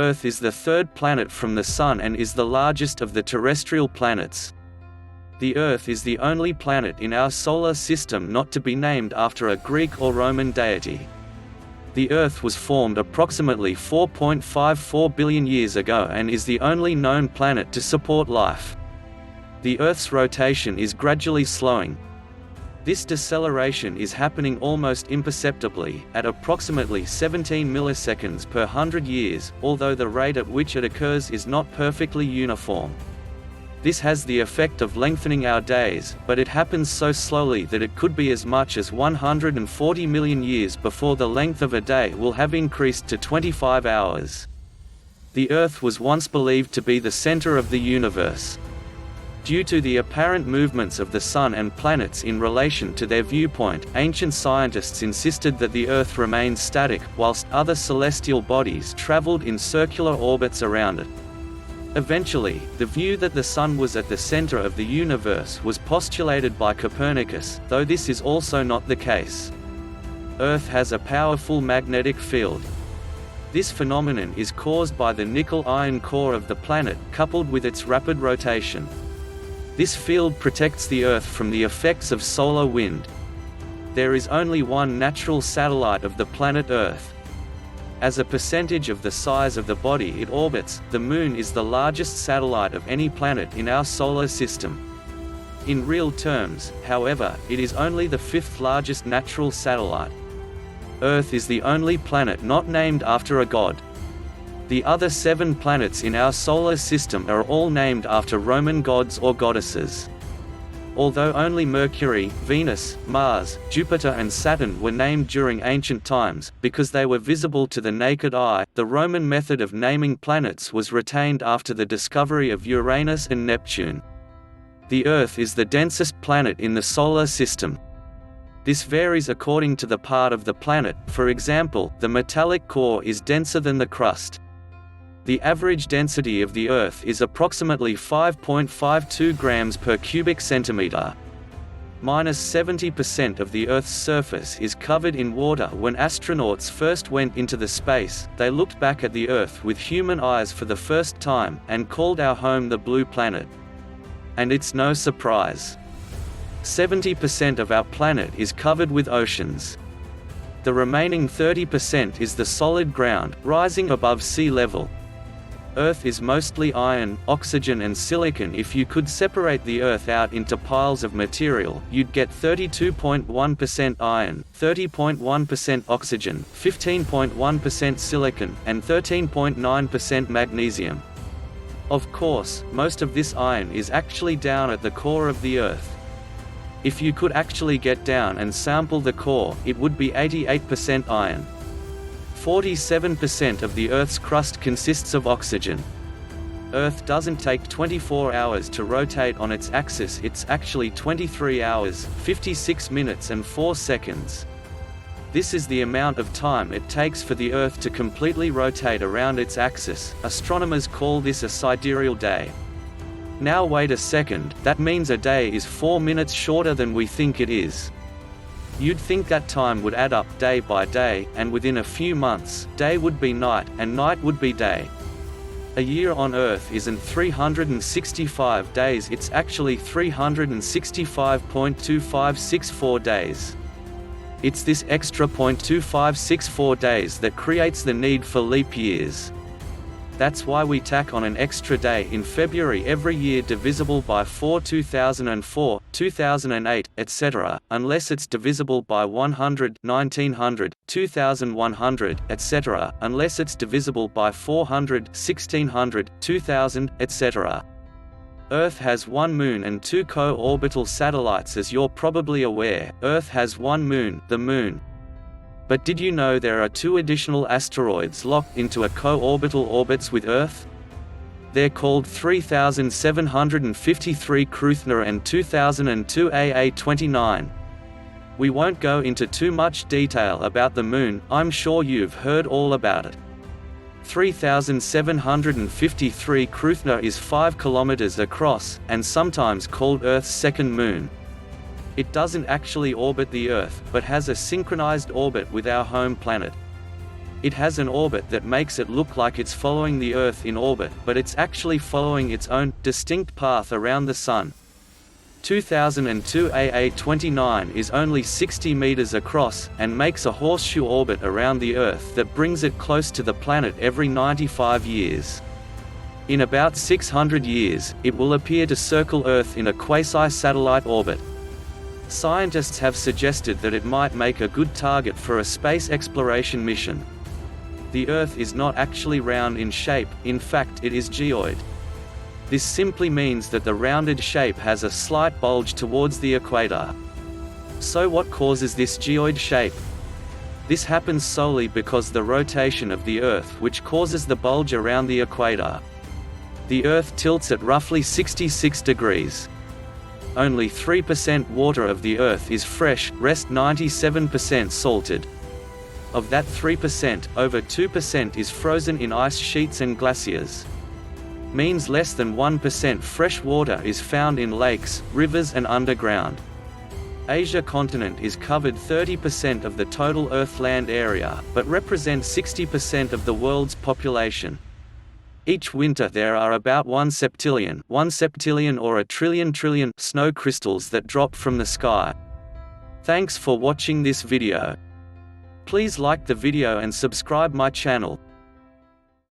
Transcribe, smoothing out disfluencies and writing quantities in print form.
Earth is the third planet from the Sun and is the largest of the terrestrial planets. The Earth is the only planet in our solar system not to be named after a Greek or Roman deity. The Earth was formed approximately 4.54 billion years ago and is the only known planet to support life. The Earth's rotation is gradually slowing. This deceleration is happening almost imperceptibly, at approximately 17 milliseconds per 100 years, although the rate at which it occurs is not perfectly uniform. This has the effect of lengthening our days, but it happens so slowly that it could be as much as 140 million years before the length of a day will have increased to 25 hours. The Earth was once believed to be the center of the universe. Due to the apparent movements of the Sun and planets in relation to their viewpoint, ancient scientists insisted that the Earth remained static, whilst other celestial bodies traveled in circular orbits around it. Eventually, the view that the Sun was at the center of the universe was postulated by Copernicus, though this is also not the case. Earth has a powerful magnetic field. This phenomenon is caused by the nickel-iron core of the planet coupled with its rapid rotation. This field protects the Earth from the effects of solar wind. There is only one natural satellite of the planet Earth. As a percentage of the size of the body it orbits, the Moon is the largest satellite of any planet in our solar system. In real terms, however, it is only the fifth largest natural satellite. Earth is the only planet not named after a god. The other 7 planets in our solar system are all named after Roman gods or goddesses. Although only Mercury, Venus, Mars, Jupiter and Saturn were named during ancient times, because they were visible to the naked eye, the Roman method of naming planets was retained after the discovery of Uranus and Neptune. The Earth is the densest planet in the solar system. This varies according to the part of the planet. For example, the metallic core is denser than the crust. The average density of the Earth is approximately 5.52 grams per cubic centimeter. -70% of the Earth's surface is covered in water. When astronauts first went into the space, they looked back at the Earth with human eyes for the first time, and called our home the Blue Planet. And it's no surprise. 70% of our planet is covered with oceans. The remaining 30% is the solid ground, rising above sea level. Earth is mostly iron, oxygen and silicon. If you could separate the Earth out into piles of material, you'd get 32.1% iron, 30.1% oxygen, 15.1% silicon, and 13.9% magnesium. Of course, most of this iron is actually down at the core of the Earth. If you could actually get down and sample the core, it would be 88% iron. 47% of the Earth's crust consists of oxygen. Earth doesn't take 24 hours to rotate on its axis, it's actually 23 hours, 56 minutes and 4 seconds. This is the amount of time it takes for the Earth to completely rotate around its axis. Astronomers call this a sidereal day. Now wait a second, that means a day is 4 minutes shorter than we think it is. You'd think that time would add up day by day, and within a few months, day would be night, and night would be day. A year on Earth isn't 365 days, it's actually 365.2564 days. It's this extra 0.2564 days that creates the need for leap years. That's why we tack on an extra day in February every year, divisible by 4, 2004, 2008, etc., unless it's divisible by 100, 1900, 2100, etc., unless it's divisible by 400, 1600, 2000, etc. Earth has one moon and 2 co-orbital satellites. As you're probably aware, Earth has one moon, the Moon. But did you know there are 2 additional asteroids locked into a co-orbital orbits with Earth? They're called 3753 Kruithner and 2002 AA29. We won't go into too much detail about the Moon, I'm sure you've heard all about it. 3753 Kruithner is 5 kilometers across, and sometimes called Earth's second moon. It doesn't actually orbit the Earth, but has a synchronized orbit with our home planet. It has an orbit that makes it look like it's following the Earth in orbit, but it's actually following its own, distinct path around the Sun. 2002 AA29 is only 60 meters across, and makes a horseshoe orbit around the Earth that brings it close to the planet every 95 years. In about 600 years, it will appear to circle Earth in a quasi-satellite orbit. Scientists have suggested that it might make a good target for a space exploration mission. The Earth is not actually round in shape, in fact it is geoid. This simply means that the rounded shape has a slight bulge towards the equator. So what causes this geoid shape? This happens solely because the rotation of the Earth which causes the bulge around the equator. The Earth tilts at roughly 66 degrees. Only 3% water of the Earth is fresh, rest 97% salted. Of that 3%, over 2% is frozen in ice sheets and glaciers. Means less than 1% fresh water is found in lakes, rivers and underground. Asia continent is covered 30% of the total Earth land area, but represents 60% of the world's population. Each winter there are about 1 septillion or a trillion snow crystals that drop from the sky. Thanks for watching this video. Please like the video and subscribe my channel.